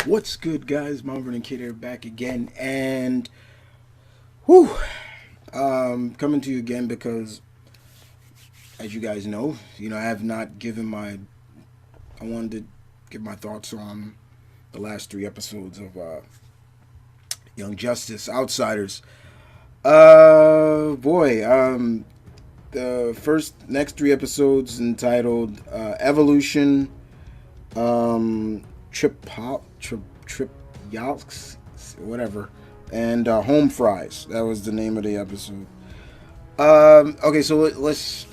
What's good, guys? M.V.K here, back again, and whew, coming to you again because, as you guys know, I have not given my. I wanted to give my thoughts on the last three episodes of Young Justice Outsiders. Boy, the next three episodes entitled Evolution, Trip Yalks, whatever, and Homefries. That was the name of the episode. Okay, so let's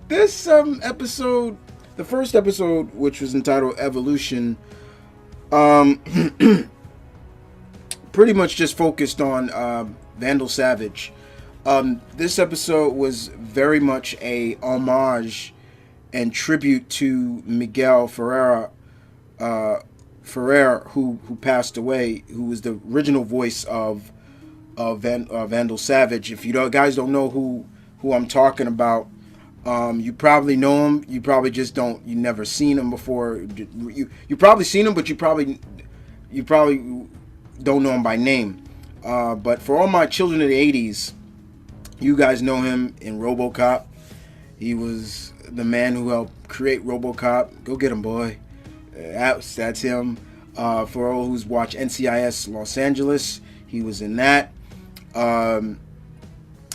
this episode, the first episode, which was entitled Evolution, um, pretty much just focused on Vandal Savage. This episode was very much a homage and tribute to Miguel uh, Ferrer, who passed away, who was the original voice of Vandal Savage. If guys don't know who I'm talking about, you probably know him. You probably just don't. You never seen him before. You probably seen him, but you probably don't know him by name. But for all my children of the '80s, you guys know him in RoboCop. He was the man who helped create RoboCop. Go get him, boy. That's him. For all who's watched NCIS Los Angeles, he was in that.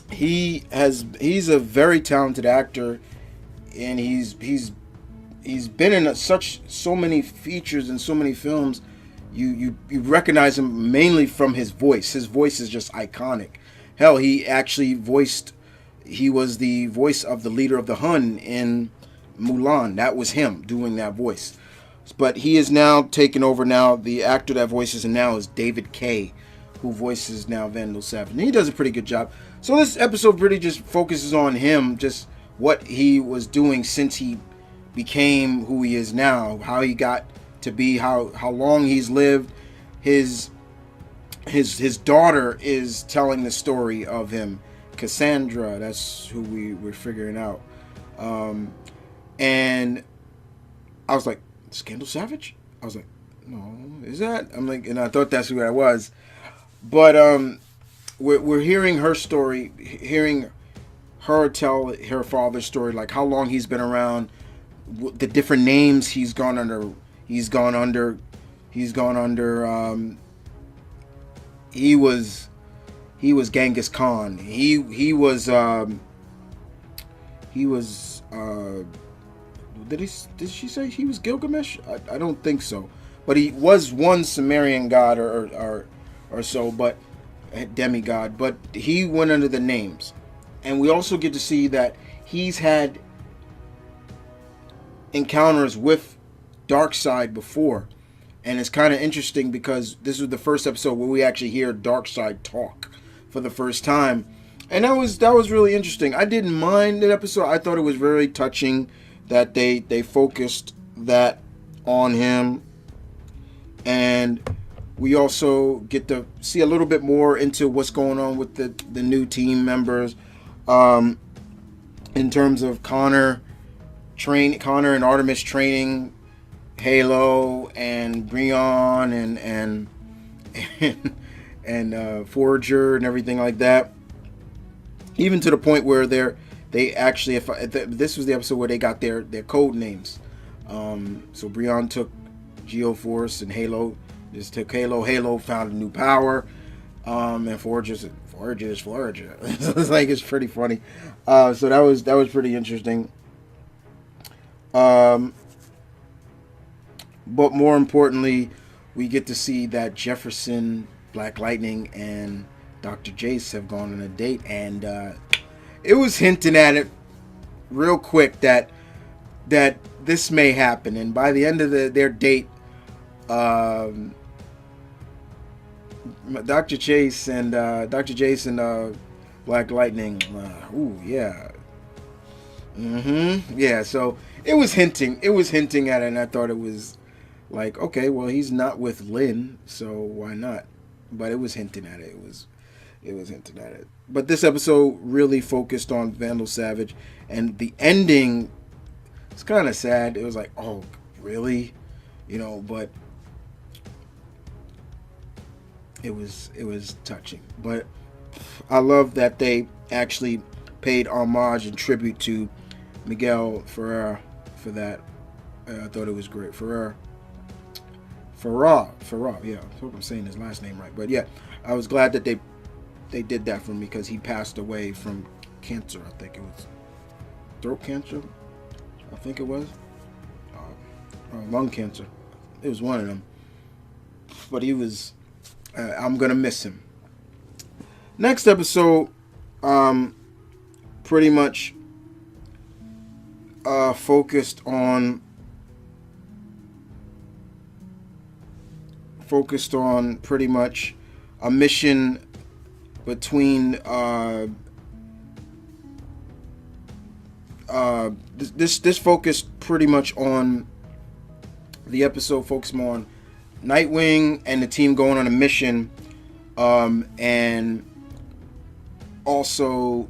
He's a very talented actor, and he's been in so many features and so many films. You recognize him mainly from his voice. His voice is just iconic. Hell, he was the voice of the leader of the Hun in Mulan. That was him doing that voice. But he is now taken over now. The actor that voices him now is David K, who voices now Vandal Savage. And he does a pretty good job. So this episode really just focuses on him, just what he was doing since he became who he is now, how he got to be, how long he's lived. His daughter is telling the story of him. Cassandra, that's who we're figuring out. And I was like, Scandal Savage? I was like, no, is that? I'm like, and I thought that's who I was. But we're hearing her story, hearing her tell her father's story, like how long he's been around, the different names he's gone under. He's gone under. He was Genghis Khan. He was. Did she say he was Gilgamesh? I don't think so, but he was one Sumerian god or so, but demigod. But he went under the names, and we also get to see that he's had encounters with Darkseid before, and it's kind of interesting because this was the first episode where we actually hear Darkseid talk for the first time, and that was really interesting. I didn't mind that episode. I thought it was very touching that they focused that on him, and we also get to see a little bit more into what's going on with the new team members, in terms of Connor and Artemis training Halo and Breon and Forager and everything like that. Even to the point where they actually, this was the episode where they got their code names. So Breon took Geoforce, and Halo just took Halo. Halo found a new power, and Forager is Forager. It's pretty funny. So that was pretty interesting. But more importantly, we get to see that Jefferson, Black Lightning, and Dr. Jace have gone on a date, and it was hinting at it real quick that this may happen, and by the end of their date, Dr. Jace and Black Lightning, yeah, yeah. So it was hinting at it, and I thought it was like, okay, well, he's not with Lynn, so why not? But it was hinting at it. It was hinting at it. But this episode really focused on Vandal Savage, and the ending, it's kind of sad. It was like, oh, really? But it was touching. But I love that they actually paid homage and tribute to Miguel Ferrer for that. I thought it was great. Ferrer, yeah, I hope I'm saying his last name right. But yeah, I was glad that they did that for me because he passed away from cancer. I think it was throat cancer. I think it was lung cancer. It was one of them. But he was. I'm gonna miss him. Next episode, pretty much focused on pretty much a mission between this focused pretty much on the episode focused more on Nightwing and the team going on a mission, and also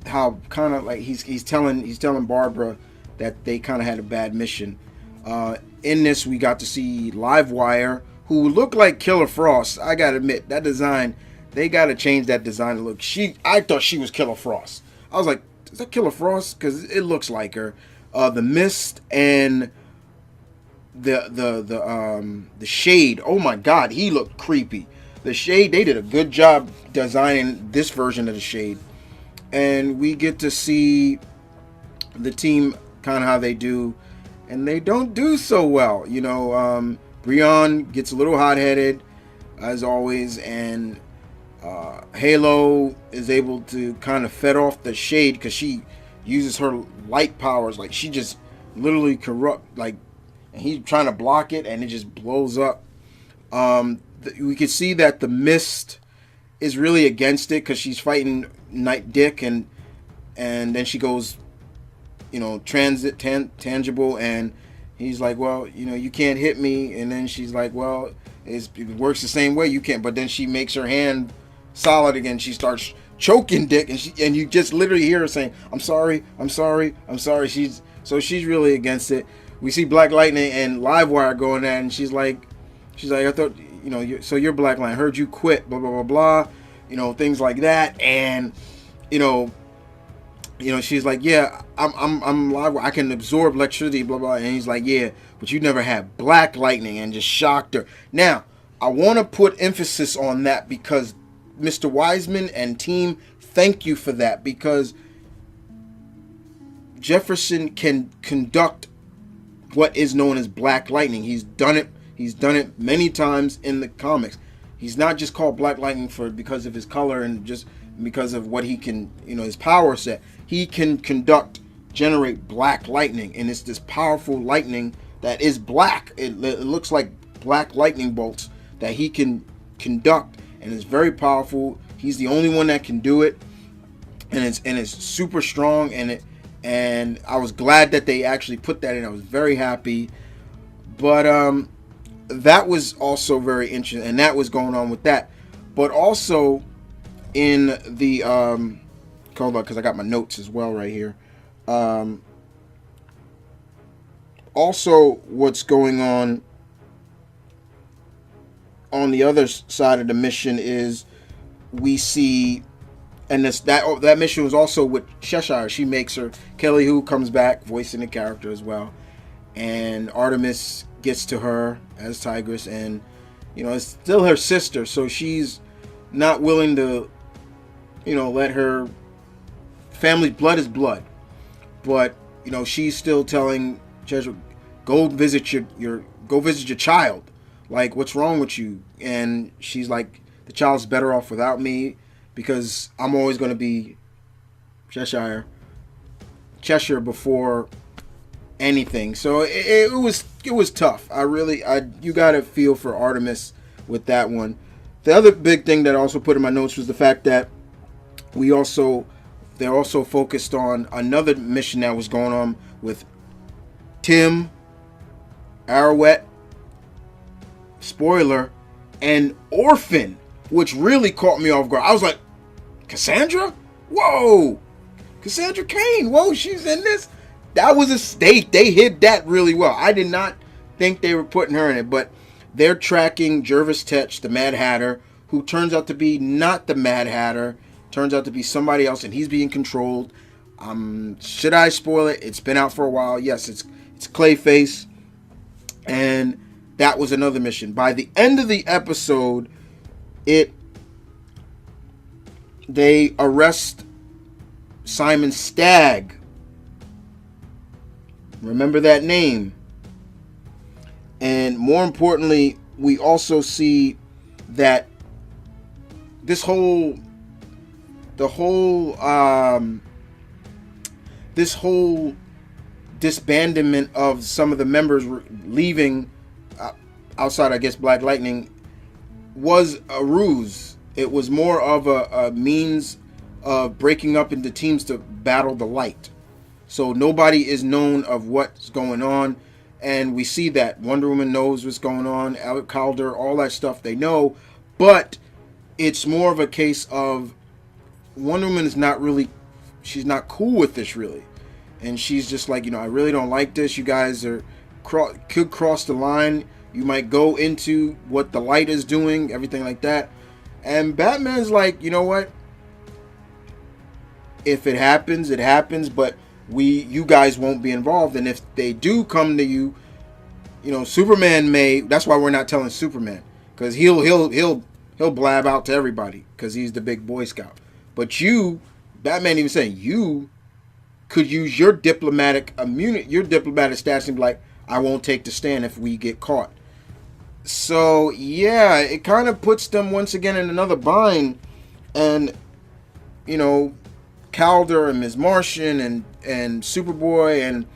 how kind of like he's telling Barbara that they kind of had a bad mission. In this, we got to see Livewire, who looked like Killer Frost. I gotta admit, that design, they gotta change that design to look. I thought she was Killer Frost. I was like, is that Killer Frost? Because it looks like her. The Mist and the Shade. Oh my God, he looked creepy. The Shade, they did a good job designing this version of the Shade. And we get to see the team kind of how they do, and they don't do so well. You know, Brion gets a little hot-headed, as always, and Halo is able to kind of fed off the Shade because she uses her light powers. Like, she just literally corrupt, like, and he's trying to block it, and it just blows up. We can see that the Mist is really against it because she's fighting Night Dick, and then she goes, you know, tangible, and he's like, well, you know, you can't hit me, and then she's like, well, it works the same way, you can't, but then she makes her hand solid again. She starts choking Dick, and you just literally hear her saying, I'm sorry. She's really against it. We see Black Lightning and Livewire going at it, and she's like, I thought, you know, you're Black Lightning, heard you quit, blah blah blah blah, you know, things like that. And you know, she's like, yeah, I'm live. I can absorb electricity, blah blah. And he's like, yeah, but you never had Black Lightning, and just shocked her. Now, I want to put emphasis on that because Mr. Wiseman and team, thank you for that, because Jefferson can conduct what is known as Black Lightning. He's done it. He's done it many times in the comics. He's not just called Black Lightning because of his color and just because of what he can, you know, his power set. He can generate Black Lightning, and it's this powerful lightning that is black. It looks like black lightning bolts that he can conduct, and it's very powerful. He's the only one that can do it, and it's super strong. And I was glad that they actually put that in. I was very happy, but that was also very interesting, and that was going on with that. But also in the hold on, because I got my notes as well right here. Also, what's going on the other side of the mission is we see, and that mission was also with Cheshire. She makes her, Kelly Hu comes back voicing the character as well, and Artemis gets to her as Tigress, and you know, it's still her sister, so she's not willing to, you know, let her family's blood is blood. But you know, she's still telling Cheshire, go visit your child. Like, what's wrong with you? And she's like, the child's better off without me, because I'm always going to be Cheshire before anything. So it was tough. You got to feel for Artemis with that one. The other big thing that I also put in my notes was the fact that they're also focused on another mission that was going on with Tim, Arrowette, Spoiler, and Orphan, which really caught me off guard. I was like, Cassandra? Whoa! Cassandra Cain, whoa, she's in this? That was they hit that really well. I did not think they were putting her in it, but they're tracking Jervis Tetch, the Mad Hatter, who turns out to be not the Mad Hatter, turns out to be somebody else, and he's being controlled. Should I spoil it? It's been out for a while. Yes, it's Clayface, and that was another mission. By the end of the episode, they arrest Simon Stagg. Remember that name. And more importantly, we also see that this whole disbandment of some of the members leaving outside, I guess, Black Lightning was a ruse. It was more of a means of breaking up into teams to battle the light. So nobody is known of what's going on. And we see that Wonder Woman knows what's going on, Alec Calder, all that stuff they know. But it's more of a case of Wonder Woman is not really, she's not cool with this really. And she's just like, I really don't like this. You guys could cross the line. You might go into what the light is doing, everything like that. And Batman's like, you know what? If it happens, it happens. But you guys won't be involved. And if they do come to you, Superman may. That's why we're not telling Superman, because he'll blab out to everybody because he's the big Boy Scout. But Batman even saying you could use your diplomatic immunity, your diplomatic status, and be like, I won't take the stand if we get caught. So yeah, it kind of puts them once again in another bind, and Calder and Ms. Martian and Superboy and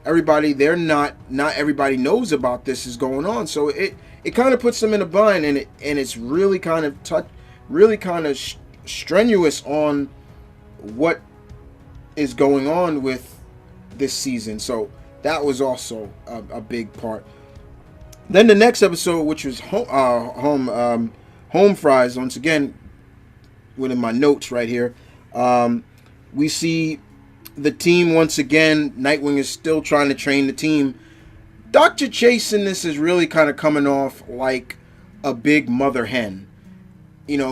everybody, they're not everybody knows about this is going on. So it kind of puts them in a bind, and it's really kind of strenuous on what is going on with this season. So that was also a big part. Then the next episode, which was Homefries, once again, within my notes right here, we see the team once again. Nightwing is still trying to train the team. Dr. Chase in this is really kind of coming off like a big mother hen.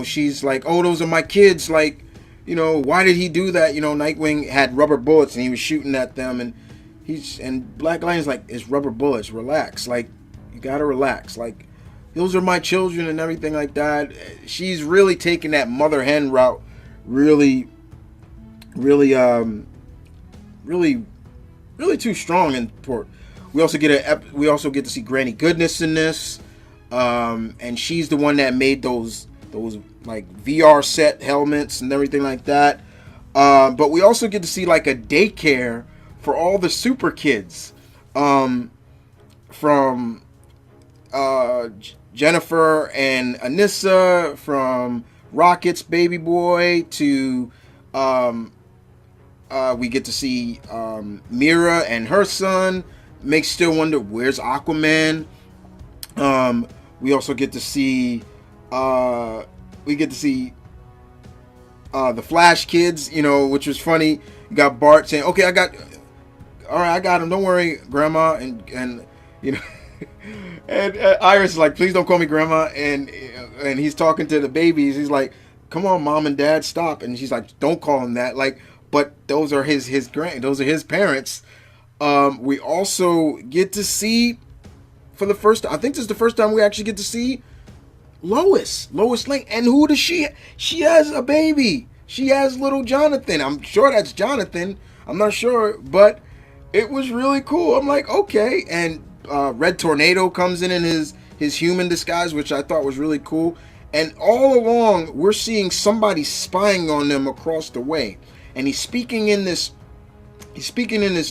She's like, oh, those are my kids. Like, why did he do that? Nightwing had rubber bullets and he was shooting at them. And Black Lightning's like, it's rubber bullets. Relax. Like, you got to relax. Like, those are my children and everything like that. She's really taking that mother hen route really too strong. And we also get to see Granny Goodness in this, and she's the one that made those like VR set helmets and everything like that. But we also get to see like a daycare for all the super kids, from Jennifer and Anissa, from Rocket's baby boy to we get to see Mira and her son. Makes still wonder, where's Aquaman? We also get to see the Flash kids, which was funny. You got Bart saying, "Okay, I got him. Don't worry, Grandma," and and Iris is like, "Please don't call me Grandma." And he's talking to the babies. He's like, "Come on, Mom and Dad, stop." And she's like, "Don't call him that." Like, but those are his parents. We also get to see, for the first time, I think this is the first time we actually get to see Lois Lane. And who does she has a baby. She has little Jonathan. I'm sure that's Jonathan. I'm not sure, but it was really cool. I'm like, okay. And Red Tornado comes in his human disguise, which I thought was really cool. And all along, we're seeing somebody spying on them across the way. And he's speaking in this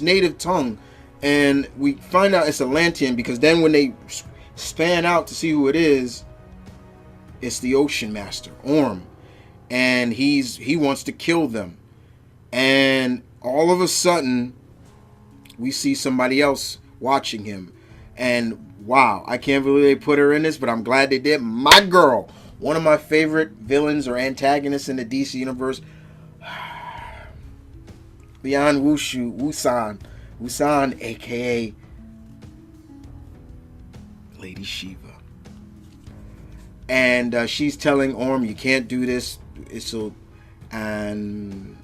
native tongue. And we find out it's Atlantean, because then when they span out to see who it is, it's the Ocean Master, Orm. And he wants to kill them. And all of a sudden, we see somebody else watching him. And wow, I can't believe they put her in this, but I'm glad they did. My girl, one of my favorite villains or antagonists in the DC universe, Lian Wusan, aka Lady Shiva. And she's telling Orm, you can't do this. And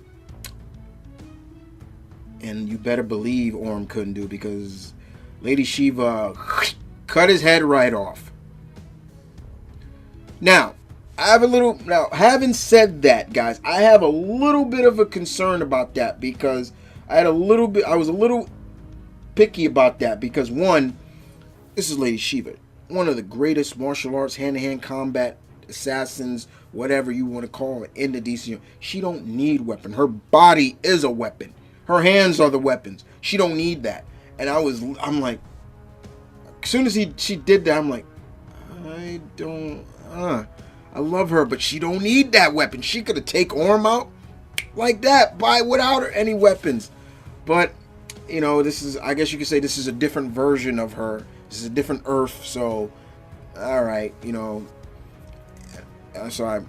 you better believe Orm couldn't do it, because Lady Shiva cut his head right off. Now, having said that, guys, I have a little bit of a concern about that, because I was a little picky about that, because one, this is Lady Shiva, one of the greatest martial arts hand-to-hand combat assassins, whatever you want to call it, in the DC. She don't need weapon. Her body is a weapon. Her hands are the weapons. She don't need that. And I'm like, as soon as she did that, I'm like, I love her, but she don't need that weapon. She could have taken Orm out like that without any weapons. But, I guess you could say this is a different version of her. This is a different Earth, so, all right, so at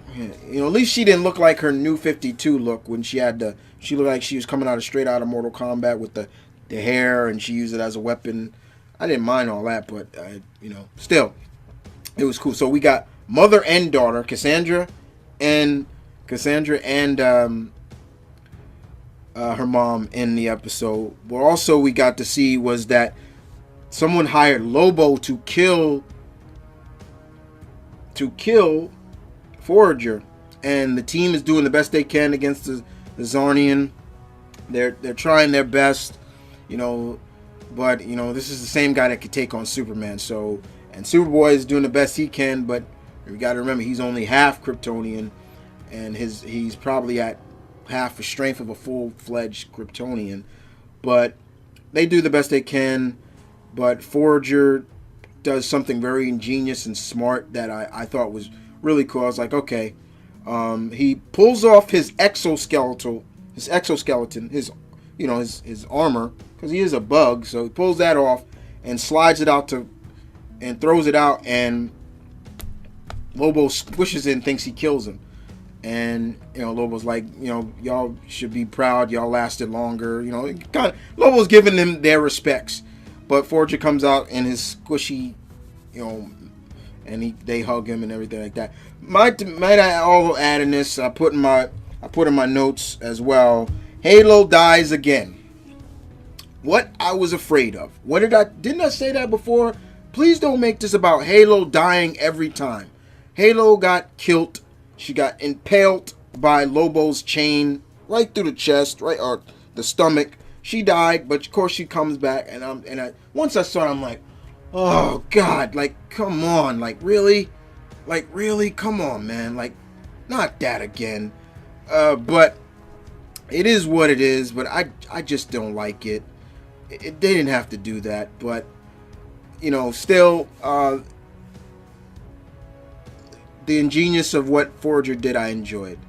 least she didn't look like her New 52 look when she looked like she was coming straight out of Mortal Kombat with the hair, and she used it as a weapon. I didn't mind all that, but, still, it was cool. So we got mother and daughter, Cassandra and her mom in the episode. What also we got to see was that someone hired Lobo to kill Forager, and the team is doing the best they can against the Zarnian. They're trying their best, but this is the same guy that could take on Superman. So, and Superboy is doing the best he can, but you got to remember he's only half Kryptonian, and he's probably at half the strength of a full-fledged Kryptonian. But they do the best they can. But Forager does something very ingenious and smart that I thought was really cool. I was like, okay. He pulls off his exoskeleton, his armor, because he is a bug. So he pulls that off and slides it out and throws it out, and Lobo squishes it and thinks he kills him. And Lobo's like, y'all should be proud. Y'all lasted longer. Lobo's giving them their respects. But Forager comes out in his squishy, and they hug him and everything like that. Might I also add in this? I put in my notes as well. Halo dies again. What I was afraid of. Didn't I say that before? Please don't make this about Halo dying every time. Halo got killed. She got impaled by Lobo's chain right through the chest, right, or the stomach. She died, but of course she comes back, and once I saw it, I'm like, oh God, like, come on, really, come on, man, not that again. But it is what it is. But I just don't like it. They didn't have to do that, but still, the ingenious of what Forager did, I enjoyed.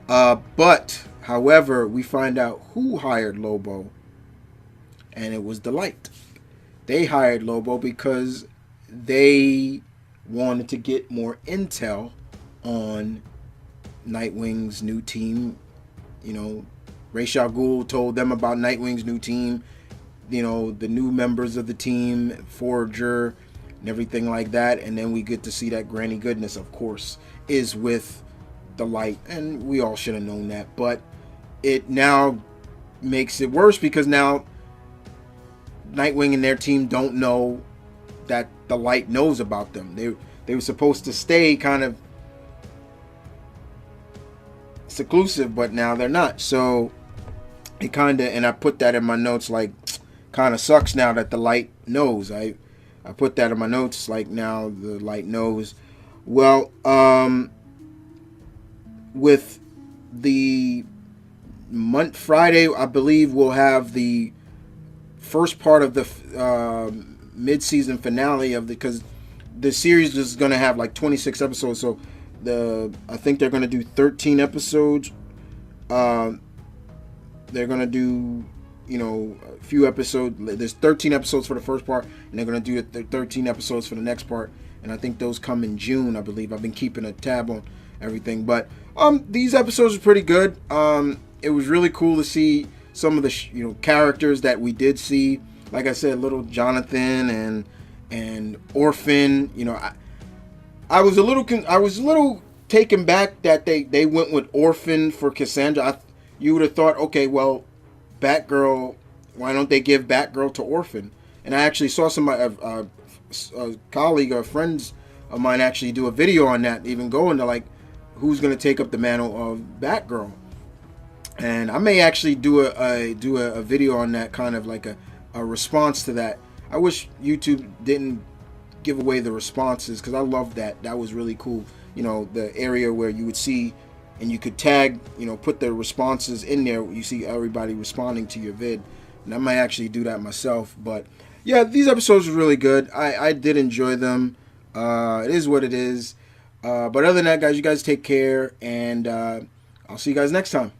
But however, we find out who hired Lobo. And it was the Light. They hired Lobo because they wanted to get more intel on Nightwing's new team. Ra's al Ghul told them about Nightwing's new team. The new members of the team, Forager, and everything like that. And then we get to see that Granny Goodness, of course, is with the Light. And we all should have known that. But it now makes it worse, because now Nightwing and their team don't know that the Light knows about them. They were supposed to stay kind of seclusive, but now they're not. So it kind of, and I put that in my notes, like, kind of sucks now that the Light knows. I put that in my notes, like, now the Light knows. Well, with the month Friday, I believe we'll have the first part of the mid-season finale because the series is going to have like 26 episodes. So I think they're going to do 13 episodes. They're going to do, a few episodes. There's 13 episodes for the first part, and they're going to do 13 episodes for the next part. And I think those come in June, I believe. I've been keeping a tab on everything. But these episodes are pretty good. It was really cool to see some of the characters that we did see. Like I said, little Jonathan and Orphan. I was a little taken back that they went with Orphan for Cassandra. You would have thought, okay, well, Batgirl. Why don't they give Batgirl to Orphan? And I actually saw somebody, a colleague or friends of mine, actually do a video on that, even go into like who's going to take up the mantle of Batgirl. And I may actually do a video on that, kind of like a response to that. I wish YouTube didn't give away the responses, because I love that. That was really cool. The area where you would see and you could tag, put the responses in there. You see everybody responding to your vid. And I might actually do that myself. But yeah, these episodes were really good. I did enjoy them. It is what it is. But other than that, guys, you guys take care. And I'll see you guys next time.